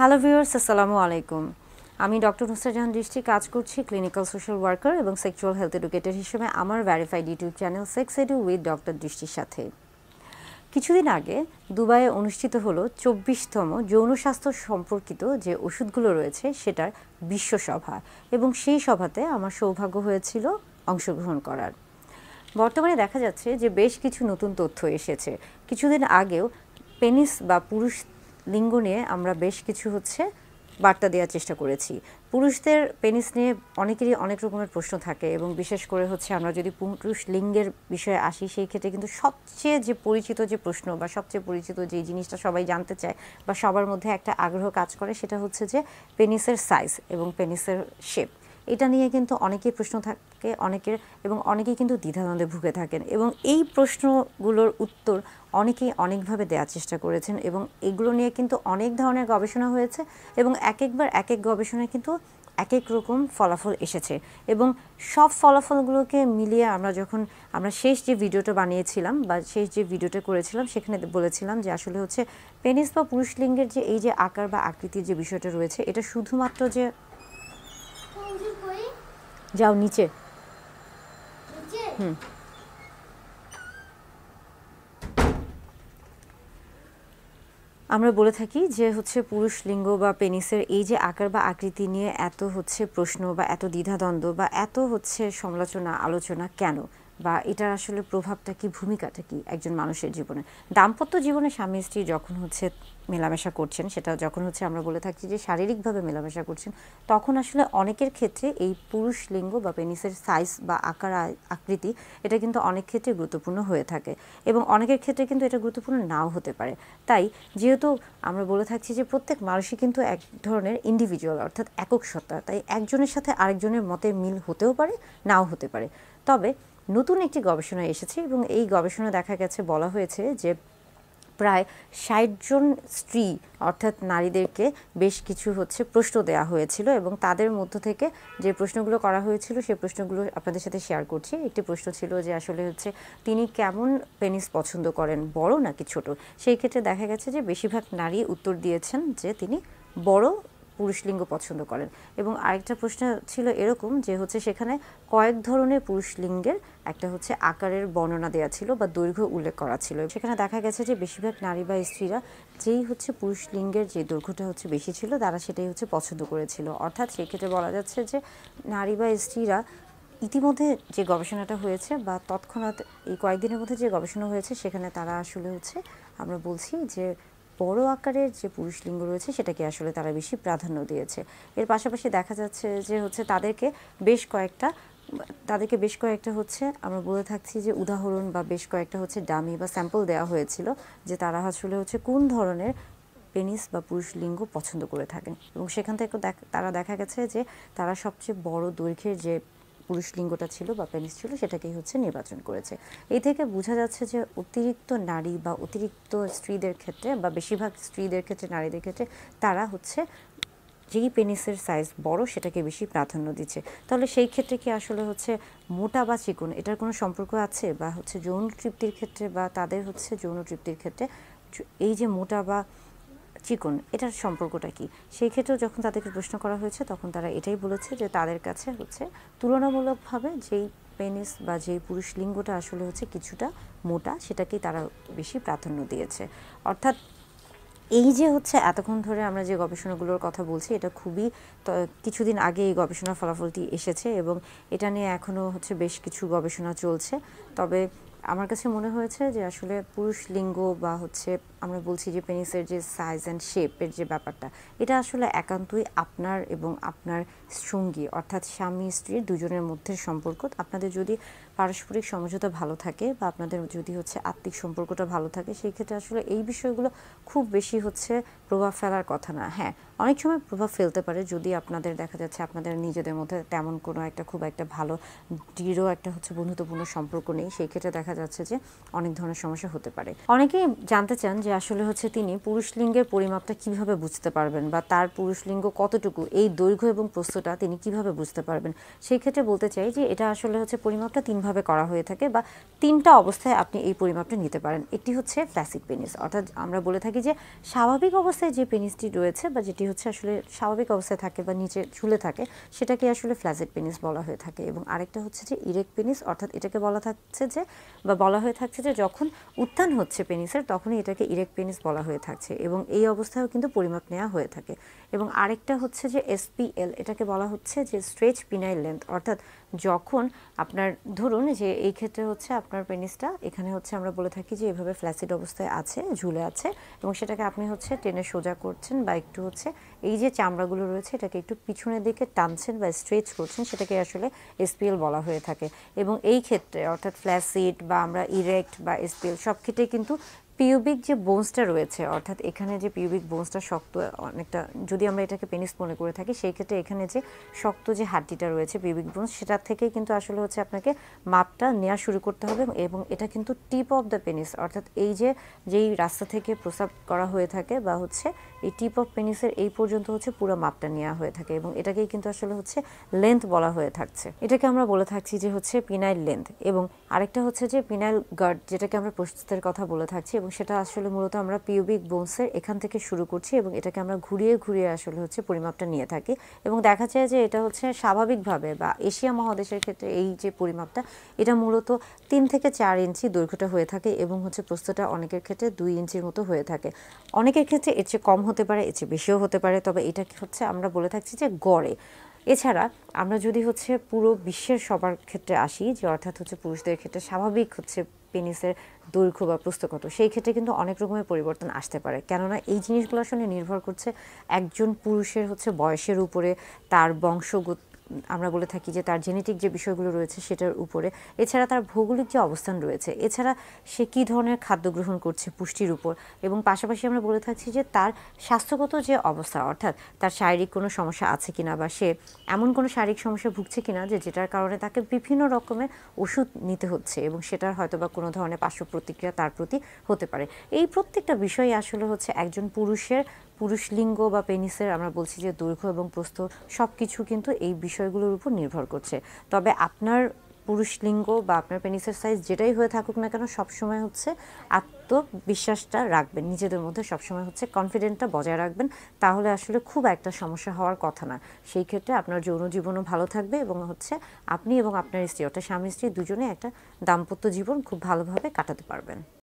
Hello viewers, আসসালামু আলাইকুম। আমি ডক্টর নুসরাত জাহান দৃষ্টি কাজ করছি ক্লিনিক্যাল সোশ্যাল ওয়ার্কার এবং সেক্সুয়াল হেলথ এডুকেটর হিসেবে আমার verified YouTube channel sex edu with doctor দৃষ্টির সাথে। কিছুদিন আগে দুবাইয়ে অনুষ্ঠিত হলো ২৪তম যৌন স্বাস্থ্য সম্পর্কিত যে ওষুধগুলো রয়েছে সেটার বিশ্ব সভা, এবং সেই সভাতে আমার সৌভাগ্য হয়েছিল অংশগ্রহণ করার। বর্তমানে দেখা যাচ্ছে যে বেশ কিছু নতুন তথ্য এসেছে। কিছুদিন আগেও পেনিস বা পুরুষ লিঙ্গ নিয়ে আমরা বেশ কিছু বার্তা দেওয়ার চেষ্টা করেছি। পুরুষদের পেনিস নিয়ে অনেকেরই অনেক রকমের প্রশ্ন থাকে, এবং বিশেষ করে আমরা যদি পুরুষ লিঙ্গের বিষয়ে আসি, সেই ক্ষেত্রে কিন্তু সবচেয়ে যে পরিচিত যে প্রশ্ন বা সবচেয়ে পরিচিত যে জিনিসটা সবাই জানতে চায় বা সবার মধ্যে একটা আগ্রহ কাজ করে, সেটা হচ্ছে যে পেনিসের সাইজ এবং পেনিসের শেপ। এটা নিয়ে কিন্তু অনেকেই প্রশ্ন থাকে অনেকের, এবং অনেকেই কিন্তু দ্বিধাদ্বন্দ্বে ভুগে থাকেন, এবং এই প্রশ্নগুলোর উত্তর অনেকেই অনেকভাবে দেওয়ার চেষ্টা করেছেন, এবং এগুলো নিয়ে কিন্তু অনেক ধরনের গবেষণা হয়েছে, এবং এক একবার এক এক গবেষণায় কিন্তু এক এক রকম ফলাফল এসেছে। এবং সব ফলাফলগুলোকে মিলিয়ে আমরা শেষ যে ভিডিওটা বানিয়েছিলাম বা শেষ যে ভিডিওটা করেছিলাম, সেখানে বলেছিলাম যে আসলে পেনিস বা পুরুষ লিঙ্গের যে এই যে আকার বা আকৃতির যে বিষয়টা রয়েছে, এটা শুধুমাত্র যে যাও নিচে আমরা বলে থাকি যে পুরুষ লিঙ্গ বা পেনিসের এই যে আকার বা আকৃতি নিয়ে এত প্রশ্ন বা এত দ্বিধাদ্বন্দ্ব বা এত সমালোচনা আলোচনা কেন, বা এটার আসলে প্রভাবটা কি, ভূমিকাটা কি একজন মানুষের জীবনে। দাম্পত্য জীবনে স্বামী স্ত্রী যখন মেলামেশা করছেন, সেটা যখন আমরা বলে থাকি যে শারীরিকভাবে মেলামেশা করছেন, তখন আসলে অনেকের ক্ষেত্রে এই পুরুষ লিঙ্গ বা পেনিসের সাইজ বা আকার আকৃতি এটা কিন্তু অনেক ক্ষেত্রে গুরুত্বপূর্ণ হয়ে থাকে, এবং অনেকের ক্ষেত্রে কিন্তু এটা গুরুত্বপূর্ণ নাও হতে পারে। তাই যেহেতু আমরা বলে থাকছি যে প্রত্যেক মানুষই কিন্তু এক ধরনের ইন্ডিভিজুয়াল, অর্থাৎ একক সত্তা, তাই একজনের সাথে আরেকজনের মতে মিল হতেও পারে, নাও হতে পারে। তবে নতুন একটি গবেষণা এসেছে, এবং এই গবেষণা দেখা গেছে, বলা হয়েছে যে প্রায় ৬০ জন স্ত্রী অর্থাৎ নারীদেরকে বেশ কিছু প্রশ্ন দেওয়া হয়েছিল, এবং তাদের মধ্য থেকে যে প্রশ্নগুলো করা হয়েছিল সেই প্রশ্নগুলো আপনাদের সাথে শেয়ার করছি। একটি প্রশ্ন ছিল যে আসলে তিনি কেমন পেনিস পছন্দ করেন, বড় নাকি ছোট। সেই ক্ষেত্রে দেখা গেছে যে বেশিরভাগ নারী উত্তর দিয়েছেন যে তিনি বড় পুরুষ লিঙ্গ পছন্দ করেন। এবং আরেকটা প্রশ্ন ছিল এরকম যে সেখানে কয়েক ধরনের পুরুষ লিঙ্গের একটা আকারের বর্ণনা দেওয়া ছিল বা দৈর্ঘ্য উল্লেখ করা ছিল। সেখানে দেখা গেছে যে বেশিরভাগ নারী বা স্ত্রীরা যেই পুরুষ লিঙ্গের যে দৈর্ঘ্যটা বেশি ছিল, তারা সেটাই পছন্দ করেছিল। অর্থাৎ সেই ক্ষেত্রে বলা যাচ্ছে যে নারী বা স্ত্রীরা ইতিমধ্যে যে গবেষণাটা হয়েছে বা তৎক্ষণাৎ এই কয়েকদিনের মধ্যে যে গবেষণা হয়েছে, সেখানে তারা আসলে আমরা বলছি যে বড় আকারের যে পুরুষ লিঙ্গ রয়েছে সেটাকে আসলে তারা বেশি প্রাধান্য দিয়েছে। এর পাশাপাশি দেখা যাচ্ছে যে তাদেরকে বেশ কয়েকটা আমরা বলে থাকছি যে উদাহরণ বা বেশ কয়েকটা ডামি বা স্যাম্পল দেওয়া হয়েছিল, যে তারা আসলে কোন ধরনের পেনিস বা পুরুষ লিঙ্গ পছন্দ করে থাকেন, এবং সেখান থেকে তারা দেখা গেছে যে তারা সবচেয়ে বড় দৈর্ঘ্যের যে পুরুষ লিঙ্গটা ছিল বা পেনিস ছিল সেটাকেই নির্বাচন করেছে। এই থেকে বোঝা যাচ্ছে যে অতিরিক্ত নারী বা অতিরিক্ত স্ত্রীদের ক্ষেত্রে বা বেশিরভাগ স্ত্রীদের ক্ষেত্রে, নারীদের ক্ষেত্রে তারা যেই পেনিসের সাইজ বড় সেটাকে বেশি প্রাধান্য দিচ্ছে। তাহলে সেই ক্ষেত্রে কি আসলে মোটা বা চিকন এটার কোনো সম্পর্ক আছে, বা যৌন তৃপ্তির ক্ষেত্রে বা তাদের যৌন তৃপ্তির ক্ষেত্রে এই যে মোটা বা চিকন এটার সম্পর্কটা কি? সেই ক্ষেত্রেও যখন তাদেরকে প্রশ্ন করা হয়েছে, তখন তারা এটাই বলেছে যে তাদের কাছে তুলনামূলকভাবে যেই পেনিস বা যেই পুরুষ লিঙ্গটা আসলে কিছুটা মোটা, সেটাকেই তারা বেশি প্রাধান্য দিয়েছে। অর্থাৎ এই যে এতক্ষণ ধরে আমরা যে গবেষণাগুলোর কথা বলছি, এটা খুবই কিছুদিন আগে এই গবেষণার ফলাফলটি এসেছে, এবং এটা নিয়ে এখনও বেশ কিছু গবেষণা চলছে। তবে আমার কাছে মনে হয়েছে যে আসলে পুরুষ লিঙ্গ বা আমরা বলছি যে পেনিসের যে সাইজ অ্যান্ড শেপের যে ব্যাপারটা, এটা আসলে একান্তই আপনার এবং আপনার সঙ্গী অর্থাৎ স্বামী স্ত্রীর দুজনের মধ্যে সম্পর্ক। আপনাদের যদি পারস্পরিক সমঝোতা ভালো থাকে বা আপনাদের যদি আত্মিক সম্পর্কটা ভালো থাকে, সেই ক্ষেত্রে আসলে এই বিষয়গুলো খুব বেশি প্রভাব ফেলার কথা না। হ্যাঁ, অনেক সময় প্রভাব ফেলতে পারে যদি আপনাদের দেখা যাচ্ছে আপনাদের নিজেদের মধ্যে তেমন কোনো খুব একটা ভালো দৃঢ় একটা বন্ধুত্বপূর্ণ সম্পর্ক নেই। সেই ক্ষেত্রে দেখা যাচ্ছে যে অনেক ধরনের সমস্যা হতে পারে। অনেকেই জানতে চান যে আসলে তিনি পুরুষ লিঙ্গের পরিমাপটা কিভাবে বুঝতে পারবেন, বা তার পুরুষ লিঙ্গ কতটুকু, এই দৈর্ঘ্য এবং প্রস্থটা তিনি কিভাবে বুঝতে পারবেন। সেই ক্ষেত্রে বলতে চাই যে এটা আসলে পরিমাপটা 3 এমনভাবে করা হয়ে থাকে বা 3টা অবস্থায় আপনি এই পরিমাপটা নিতে পারেন। একটি হচ্ছে ফ্ল্যাসিড পেনিস, অর্থাৎ আমরা বলে থাকি যে স্বাভাবিক অবস্থায় যে পেনিসটি রয়েছে বা যেটি হচ্ছে আসলে স্বাভাবিক অবস্থায় থাকে বা নিচে ঝুলে থাকে সেটাকে আসলে ফ্ল্যাসিড পেনিস বলা হয়ে থাকে। এবং আরেকটা হচ্ছে যে ইরেক্ট পেনিস, অর্থাৎ এটাকে বলা থাকছে যে বা বলা হয়ে থাকছে যে যখন উত্থান হচ্ছে পেনিসের তখনই এটাকে ইরেক্ট পেনিস বলা হয়ে থাকছে এবং এই অবস্থায়ও কিন্তু পরিমাপ নেওয়া হয়ে থাকে। এবং আরেকটা হচ্ছে যে এসপিএল, এটাকে বলা হচ্ছে যে স্ট্রেচ পিনাইল লেন্থ, অর্থাৎ যখন আপনার ধরুন যে এই ক্ষেত্রে হচ্ছে আপনার পেনিসটা এখানে হচ্ছে আমরা বলে থাকি যে এভাবে ফ্ল্যাসিড অবস্থায় আছে, ঝুলে আছে এবং সেটাকে আপনি হচ্ছে টেনে সোজা করছেন বা একটু হচ্ছে এই যে চামড়াগুলো রয়েছে এটাকে একটু পিছনের দিকে টানছেন বা স্ট্রেচ করছেন, সেটাকে আসলে এসপিএল বলা হয়ে থাকে। এবং এই ক্ষেত্রে অর্থাৎ ফ্ল্যাসিড বা আমরা ইরেক্ট বা এসপিএল সব ক্ষেত্রে কিন্তু পিউবিক যে বোনসটা রয়েছে, অর্থাৎ এখানে যে পিউবিক বোনসটা শক্ত অনেকটা, যদি আমরা এটাকে পেনিস মনে করে থাকি সেই ক্ষেত্রে এখানে যে শক্ত যে হাড্ডিটা রয়েছে পিউবিক বোনস, সেটার থেকেই কিন্তু আসলে হচ্ছে আপনাকে মাপটা নেওয়া শুরু করতে হবে। এবং এটা কিন্তু টিপ অফ দ্য পেনিস, অর্থাৎ এই যে যেই রাস্তা থেকে প্রস্রাব করা হয়ে থাকে বা হচ্ছে এই টিপ অফ পেনিসের এই পর্যন্ত হচ্ছে পুরো মাপটা নেওয়া হয়ে থাকে এবং এটাকেই কিন্তু আসলে হচ্ছে লেন্থ বলা হয়ে থাকছে। এটাকে আমরা বলে থাকছি যে হচ্ছে পিনাইল লেন্থ। এবং আরেকটা হচ্ছে যে পিনাইল গার্ড, যেটাকে আমরা প্রস্তুতের কথা বলে থাকছি এবং সেটা আসলে মূলত আমরা পিউবিক বোনসের এখান থেকে শুরু করছি এবং এটাকে আমরা ঘুরিয়ে ঘুরিয়ে আসলে হচ্ছে পরিমাপটা নিয়ে থাকি। এবং দেখা যায় যে এটা হচ্ছে স্বাভাবিকভাবে বা এশিয়া মহাদেশের ক্ষেত্রে এই যে পরিমাপটা এটা মূলত 3 থেকে 4 ইঞ্চি দৈর্ঘ্যটা হয়ে থাকে এবং হচ্ছে প্রস্থটা অনেকের ক্ষেত্রে 2 ইঞ্চির মতো হয়ে থাকে। অনেকের ক্ষেত্রে এর চেয়ে কম হতে পারে, এর চেয়ে বেশিও হতে পারে, তবে এটা হচ্ছে আমরা বলে থাকছি যে গড়ে। এছাড়া আমরা যদি হচ্ছে পুরো বিশ্বের সবার ক্ষেত্রে আসি, যে অর্থাৎ হচ্ছে পুরুষদের ক্ষেত্রে স্বাভাবিক হচ্ছে পেনিসের দৈর্ঘ্য বা প্রস্থ কত, সেই ক্ষেত্রে কিন্তু অনেক রকমের পরিবর্তন আসতে পারে। কেননা এই জিনিসগুলো আসলে নির্ভর করছে একজন পুরুষের হচ্ছে বয়সের উপরে, তার বংশগত, আমরা বলে থাকি যে তার জেনেটিক যে বিষয়গুলো রয়েছে সেটার উপরে, এছাড়া তার ভৌগোলিক যে অবস্থান রয়েছে, এছাড়া সে কী ধরনের খাদ্য গ্রহণ করছে পুষ্টির উপর, এবং পাশাপাশি আমরা বলে থাকছি যে তার স্বাস্থ্যগত যে অবস্থা, অর্থাৎ তার শারীরিক কোনো সমস্যা আছে কিনা বা সে এমন কোনো শারীরিক সমস্যা ভুগছে কিনা যে যেটার কারণে তাকে বিভিন্ন রকমের ওষুধ নিতে হচ্ছে এবং সেটার হয়তো বা কোনো ধরনের পার্শ্ব প্রতিক্রিয়া তার প্রতি হতে পারে। এই প্রত্যেকটা বিষয় আসলে হচ্ছে একজন পুরুষ লিঙ্গ বা পেনিসের আমরা বলছি যে দৈর্ঘ্য এবং প্রস্থ সব কিছু কিন্তু এই বিষয়গুলোর উপর নির্ভর করছে। তবে আপনার পুরুষ লিঙ্গ বা আপনার পেনিসের সাইজ যেটাই হয়ে থাকুক না কেন, সবসময় হচ্ছে আত্মবিশ্বাসটা রাখবেন নিজেদের মধ্যে, সবসময় হচ্ছে কনফিডেন্টটা বজায় রাখবেন, তাহলে আসলে খুব একটা সমস্যা হওয়ার কথা না। সেই ক্ষেত্রে আপনার যৌন জীবনও ভালো থাকবে এবং হচ্ছে আপনি এবং আপনার স্ত্রী, অর্থাৎ স্বামী স্ত্রী দুজনে একটা দাম্পত্য জীবন খুব ভালোভাবে কাটাতে পারবেন।